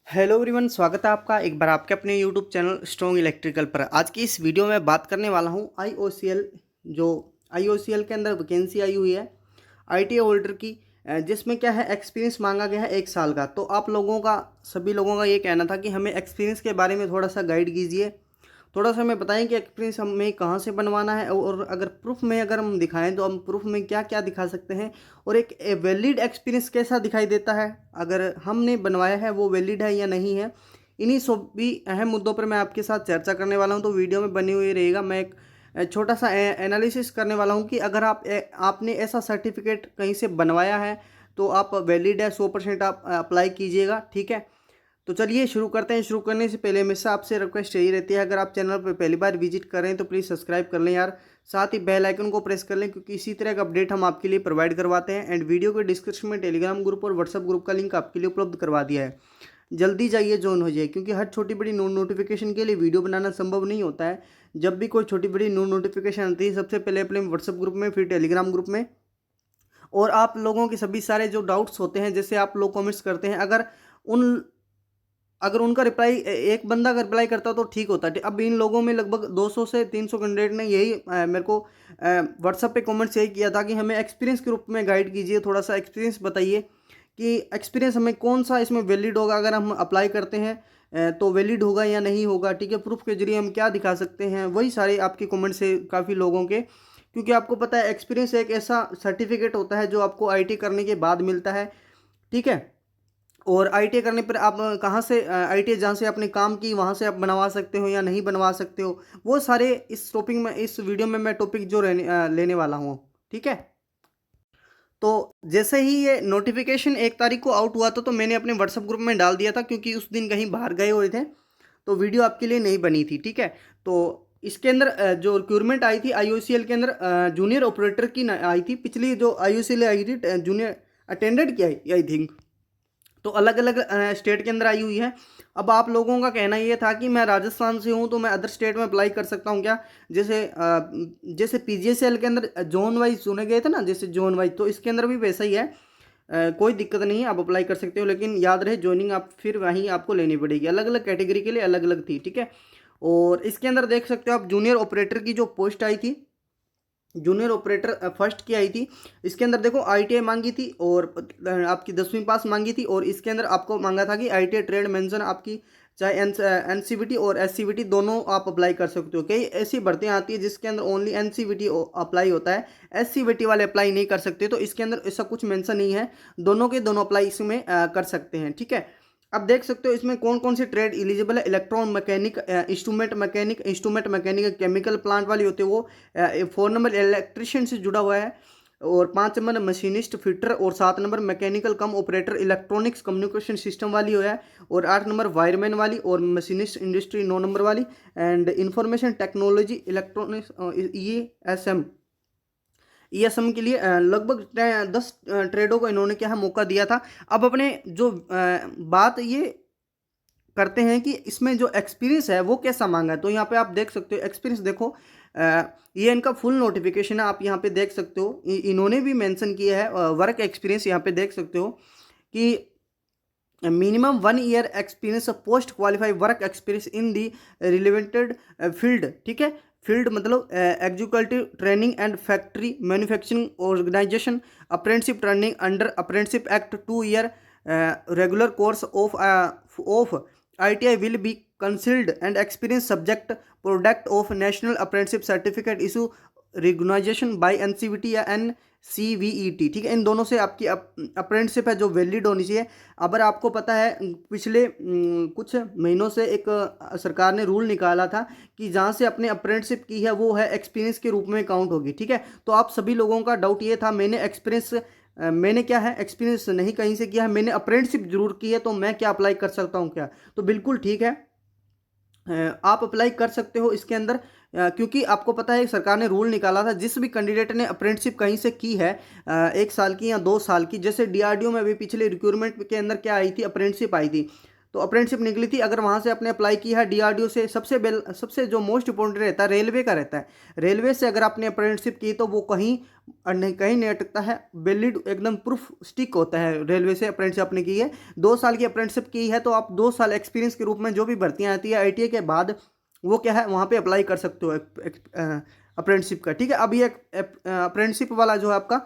Hello everyone, स्वागत है आपका एक बार आपके अपने यूट्यूब चैनल स्ट्रॉन्ग इलेक्ट्रिकल पर। आज की इस वीडियो में बात करने वाला हूं आईओसीएल, जो आईओसीएल के अंदर वैकेंसी आई हुई है आईटीआई होल्डर की, जिसमें क्या है एक्सपीरियंस मांगा गया है 1 साल का। तो आप लोगों का, सभी लोगों का ये कहना था कि हमें एक्सपीरियंस के बारे में थोड़ा सा गाइड कीजिए, थोड़ा सा हमें बताएं कि एक्सपीरियंस हमें कहाँ से बनवाना है, और अगर प्रूफ में अगर हम दिखाएं तो हम प्रूफ में क्या क्या दिखा सकते हैं, और एक वैलिड एक्सपीरियंस कैसा दिखाई देता है, अगर हमने बनवाया है वो वैलिड है या नहीं है। इन्हीं सब भी अहम मुद्दों पर मैं आपके साथ चर्चा करने वाला हूं, तो वीडियो में बनी हुई रहेगा। मैं एक छोटा सा एनालिसिस करने वाला हूं कि अगर आपने ऐसा सर्टिफिकेट कहीं से बनवाया है तो आप वैलिड है, 100% आप अप्लाई कीजिएगा, ठीक है। तो चलिए शुरू करते हैं। शुरू करने से पहले हमेशा आपसे रिक्वेस्ट यही रहती है, अगर आप चैनल पर पहली बार विजिट कर रहे हैं तो प्लीज़ सब्सक्राइब कर लें यार, साथ ही बेल आइकन को प्रेस कर लें, क्योंकि इसी तरह का अपडेट हम आपके लिए प्रोवाइड करवाते हैं। एंड वीडियो के डिस्क्रिप्शन में टेलीग्राम ग्रुप और व्हाट्सअप ग्रुप का लिंक आपके लिए उपलब्ध करवा दिया है, जल्दी जाइए, ज्वाइन हो जाइए, क्योंकि हर छोटी बड़ी नोटिफिकेशन के लिए वीडियो बनाना संभव नहीं होता है। जब भी कोई छोटी बड़ी नोटिफिकेशन आती है सबसे पहले अपने व्हाट्सअप ग्रुप में, फिर टेलीग्राम ग्रुप में। और आप लोगों के सभी सारे जो डाउट्स होते हैं, जैसे आप लोग कमेंट्स करते हैं, उन अगर उनका रिप्लाई एक बंदा अगर रिप्लाई करता तो ठीक होता है। अब इन लोगों में लगभग 200 से 300 कैंडिडेट ने यही मेरे को व्हाट्सएप पे कमेंट्स यही किया था कि हमें एक्सपीरियंस के रूप में गाइड कीजिए, थोड़ा सा एक्सपीरियंस बताइए कि एक्सपीरियंस हमें कौन सा इसमें वैलिड होगा, अगर हम अप्लाई करते हैं तो वैलिड होगा या नहीं होगा, ठीक है। प्रूफ के जरिए हम क्या दिखा सकते हैं, वही सारे आपके कमेंट्स है काफ़ी लोगों के, क्योंकि आपको पता है एक्सपीरियंस एक ऐसा सर्टिफिकेट होता है जो आपको आईटी करने के बाद मिलता है, ठीक है। और आईटीआई करने पर आप कहाँ से आईटीआई जहाँ से आपने काम की वहाँ से आप बनवा सकते हो या नहीं बनवा सकते हो, वो सारे इस टॉपिक में, इस वीडियो में मैं टॉपिक जो लेने वाला हूँ, ठीक है। तो जैसे ही ये नोटिफिकेशन 1 तारीख को आउट हुआ था तो मैंने अपने व्हाट्सएप ग्रुप में डाल दिया था, क्योंकि उस दिन कहीं बाहर गए हुए थे तो वीडियो आपके लिए नहीं बनी थी, ठीक है। तो इसके अंदर जो रिक्रूटमेंट आई थी आईओसीएल के अंदर, जूनियर ऑपरेटर की आई थी। पिछली जो आईओसीएल आई थी जूनियर अटेंडेंट की आई थिंक, तो अलग अलग स्टेट के अंदर आई हुई है। अब आप लोगों का कहना ये था कि मैं राजस्थान से हूँ तो मैं अदर स्टेट में अप्लाई कर सकता हूँ क्या, जैसे पीजीएसएल के अंदर जोन वाइज चुने गए थे ना, जैसे जोन वाइज, तो इसके अंदर भी वैसा ही है। कोई दिक्कत नहीं है, आप अप्लाई कर सकते हो, लेकिन याद रहे ज्वाइनिंग आप फिर वहीं आपको लेनी पड़ेगी, अलग अलग कैटेगरी के लिए अलग अलग थी, ठीक है। और इसके अंदर देख सकते हो आप जूनियर ऑपरेटर की जो पोस्ट आई थी, जूनियर ऑपरेटर फर्स्ट की आई थी। इसके अंदर देखो आईटीआई मांगी थी और आपकी 10वीं पास मांगी थी, और इसके अंदर आपको मांगा था कि आईटीआई ट्रेड मेंशन आपकी, चाहे एनसीवीटी और एससीवीटी दोनों आप अप्लाई कर सकते हो। कई ऐसी भर्तियां आती है जिसके अंदर ओनली एनसीवीटी अप्लाई होता है, एससीवीटी वाले अप्लाई नहीं कर सकते, तो इसके अंदर ऐसा कुछ मेंशन नहीं है, दोनों के दोनों अप्लाई इसमें कर सकते हैं, ठीक है। अब देख सकते हो इसमें कौन कौन सी ट्रेड एलिजिबल है, electron mechanic, instrument mechanic, chemical plant वाली होती है वो, 4 नंबर इलेक्ट्रिशियन से जुड़ा हुआ है, और 5 नंबर मशीनिस्ट फिटर, और 7 नंबर मैकेनिकल कम ऑपरेटर इलेक्ट्रॉनिक्स कम्युनिकेशन सिस्टम वाली हो है, और 8 नंबर वायरमैन वाली, और मशीनिस्ट इंडस्ट्री 9 नंबर वाली, and information technology electronics ESM के लिए लगभग 10 ट्रेडों को इन्होंने क्या है मौका दिया था। अब अपने जो बात ये करते हैं कि इसमें जो एक्सपीरियंस है वो कैसा मांगा है, तो यहाँ पे आप देख सकते हो एक्सपीरियंस देखो, ये इनका फुल नोटिफिकेशन है, आप यहाँ पे देख सकते हो, इन्होंने भी मेंशन किया है वर्क एक्सपीरियंस, यहाँ पे देख सकते हो कि minimum 1 year experience, post qualified work experience in the relevanted field, ठीक है। फील्ड मतलब executive training and factory manufacturing organisation, apprenticeship training under apprenticeship act, 2 year regular course of ITI will be considered and experience subject product of national apprenticeship certificate issue recognition by NCVT या NCVET, ठीक है। इन दोनों से आपकी apprenticeship है जो valid होनी चाहिए। अगर आपको पता है पिछले कुछ महीनों से एक सरकार ने रूल निकाला था कि जहाँ से अपने अप्रेंटिसशिप की है वो है एक्सपीरियंस के रूप में काउंट होगी, ठीक है। तो आप सभी लोगों का डाउट ये था, मैंने क्या है एक्सपीरियंस नहीं कहीं से किया है, मैंने अप्रेंटिसशिप जरूर की है, तो मैं क्या अप्लाई कर सकता हूँ क्या, तो बिल्कुल ठीक है, आप अप्लाई कर सकते हो इसके अंदर। क्योंकि आपको पता है सरकार ने रूल निकाला था जिस भी कैंडिडेट ने अप्रेंटिसशिप कहीं से की है 1 साल की या 2 साल की, जैसे डीआरडीओ में अभी पिछले रिक्रूटमेंट के अंदर क्या आई थी, अप्रेंटिसशिप आई थी, तो अप्रेंटिसशिप निकली थी। अगर वहाँ से आपने अप्लाई किया है DRDO से, सबसे जो मोस्ट इंपॉर्टेंट रहता है रेलवे का रहता है। रेलवे से अगर आपने अप्रेंटिसशिप की तो वो कहीं नहीं अटकता है, वैलिड एकदम प्रूफ स्टिक होता है। रेलवे से अप्रेंटिसशिप आपने की है, 2 साल की अप्रेंटिसशिप की है, तो आप 2 साल एक्सपीरियंस के रूप में जो भी भर्तियाँ आती है ITI के बाद, वो क्या है वहाँ पे अप्लाई कर सकते हो अप्रेंटिसशिप का। ठीक है, अब ये अप्रेंटिसशिप वाला जो है आपका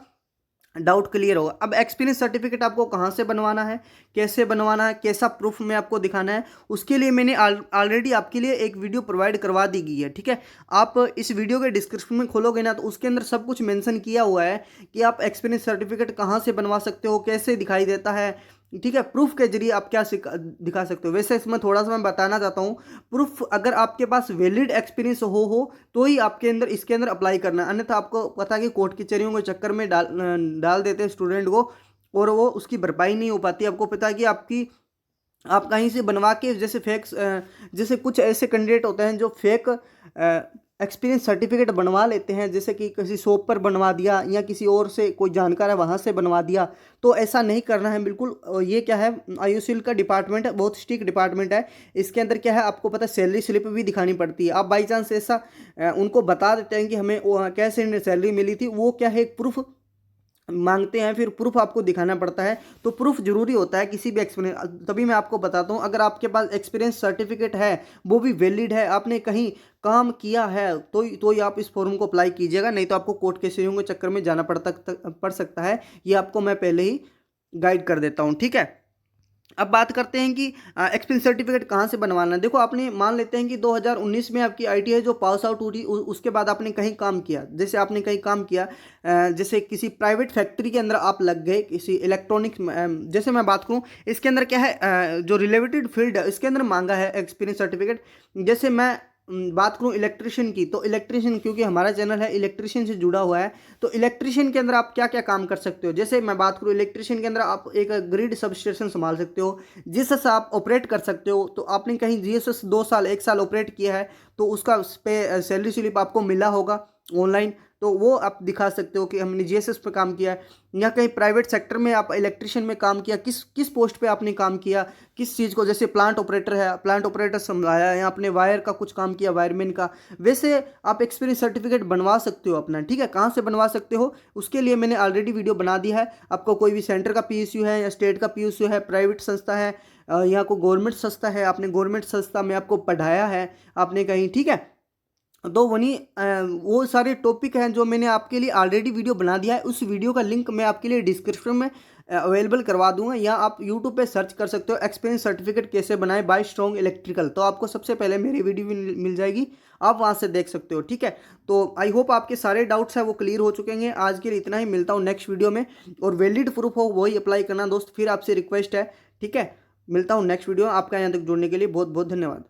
डाउट क्लियर होगा। अब एक्सपीरियंस सर्टिफिकेट आपको कहाँ से बनवाना है, कैसे बनवाना है, कैसा प्रूफ में आपको दिखाना है, उसके लिए मैंने ऑलरेडी आपके लिए एक वीडियो प्रोवाइड करवा दी गई है। ठीक है, आप इस वीडियो के डिस्क्रिप्शन में खोलोगे ना तो उसके अंदर सब कुछ मेंशन किया हुआ है कि आप एक्सपीरियंस सर्टिफिकेट कहाँ से बनवा सकते हो, कैसे दिखाई देता है। ठीक है, प्रूफ के जरिए आप क्या दिखा सकते हो। वैसे इसमें थोड़ा सा मैं बताना चाहता हूँ, प्रूफ अगर आपके पास वैलिड एक्सपीरियंस हो तो ही आपके अंदर इसके अंदर अप्लाई करना, अन्यथा आपको पता है कि कोर्ट कचहरियों के चक्कर में डाल देते हैं स्टूडेंट को, और वो उसकी भरपाई नहीं हो पाती। आपको पता है कि आप कहीं से बनवा के, जैसे कुछ ऐसे कैंडिडेट होते हैं जो फेक एक्सपीरियंस सर्टिफिकेट बनवा लेते हैं, जैसे कि किसी शॉप पर बनवा दिया या किसी और से कोई जानकार है वहाँ से बनवा दिया। तो ऐसा नहीं करना है बिल्कुल। ये क्या है, IOCL का डिपार्टमेंट है, बहुत स्ट्रिक्ट डिपार्टमेंट है। इसके अंदर क्या है, आपको पता है सैलरी स्लिप भी दिखानी पड़ती है। आप बाई चांस ऐसा उनको बता देते हैं कि हमें कैसे सैलरी मिली थी, वो क्या है एक प्रूफ मांगते हैं, फिर प्रूफ आपको दिखाना पड़ता है। तो प्रूफ जरूरी होता है किसी भी एक्सपीरियंस। तभी मैं आपको बताता हूँ, अगर आपके पास एक्सपीरियंस सर्टिफिकेट है, वो भी वैलिड है, आपने कहीं काम किया है, तो ही आप इस फॉर्म को अप्लाई कीजिएगा, नहीं तो आपको कोर्ट कचहरियों के चक्कर में जाना पड़ सकता है। ये आपको मैं पहले ही गाइड कर देता हूँ। ठीक है, अब बात करते हैं कि एक्सपीरियंस सर्टिफिकेट कहाँ से बनवाना है। देखो, आपने मान लेते हैं कि 2019 में आपकी ITI जो पास आउट हुई, उसके बाद आपने कहीं काम किया। जैसे आपने कहीं काम किया, जैसे किसी प्राइवेट फैक्ट्री के अंदर आप लग गए, किसी इलेक्ट्रॉनिक, जैसे मैं बात करूँ, इसके अंदर क्या है, जो रिलेटेड फील्ड है इसके अंदर मांगा है एक्सपीरियंस सर्टिफिकेट। जैसे मैं बात करूं इलेक्ट्रिशियन की, तो इलेक्ट्रिशियन, क्योंकि हमारा चैनल है इलेक्ट्रिशियन से जुड़ा हुआ है, तो इलेक्ट्रिशियन के अंदर आप क्या क्या काम कर सकते हो। जैसे मैं बात करूं इलेक्ट्रिशियन के अंदर, आप एक ग्रिड सब स्टेशन संभाल सकते हो, जीएसएस आप ऑपरेट कर सकते हो। तो आपने कहीं जीएसएस 2 साल 1 साल ऑपरेट किया है, तो उसका उस पे सैलरी स्लिप आपको मिला होगा ऑनलाइन, तो वो आप दिखा सकते हो कि हमने जीएसएस पे काम किया है। या कहीं प्राइवेट सेक्टर में आप इलेक्ट्रिशियन में काम किया, किस पोस्ट पे आपने काम किया, किस चीज़ को, जैसे प्लांट ऑपरेटर है, प्लांट ऑपरेटर संभाला, या आपने वायर का कुछ काम किया, वायरमैन का, वैसे आप एक्सपीरियंस सर्टिफिकेट बनवा सकते हो अपना। ठीक है, कहाँ से बनवा सकते हो उसके लिए मैंने ऑलरेडी वीडियो बना दिया है। आपको कोई भी सेंटर का PSU है या स्टेट का PSU है, प्राइवेट संस्था है या कोई गवर्नमेंट संस्था है, आपने गवर्नमेंट संस्था में आपको पढ़ाया है आपने कहीं, ठीक है, तो वनी वो सारे टॉपिक हैं जो मैंने आपके लिए ऑलरेडी वीडियो बना दिया है। उस वीडियो का लिंक मैं आपके लिए डिस्क्रिप्शन में अवेलेबल करवा दूंगा, या आप यूट्यूब पे सर्च कर सकते हो एक्सपीरियंस सर्टिफिकेट कैसे बनाए बाय स्ट्रॉन्ग इलेक्ट्रिकल, तो आपको सबसे पहले मेरी वीडियो मिल जाएगी, आप वहाँ से देख सकते हो। ठीक है, तो आई होप आपके सारे डाउट्स हैं वो क्लियर हो चुके हैं। आज के लिए इतना ही, मिलता हूँ नेक्स्ट वीडियो में, और वैलिड प्रूफ हो वही अप्लाई करना दोस्त, फिर आपसे रिक्वेस्ट है। ठीक है, मिलता हूँ नेक्स्ट वीडियो। आपका यहाँ तक जुड़ने के लिए बहुत बहुत धन्यवाद।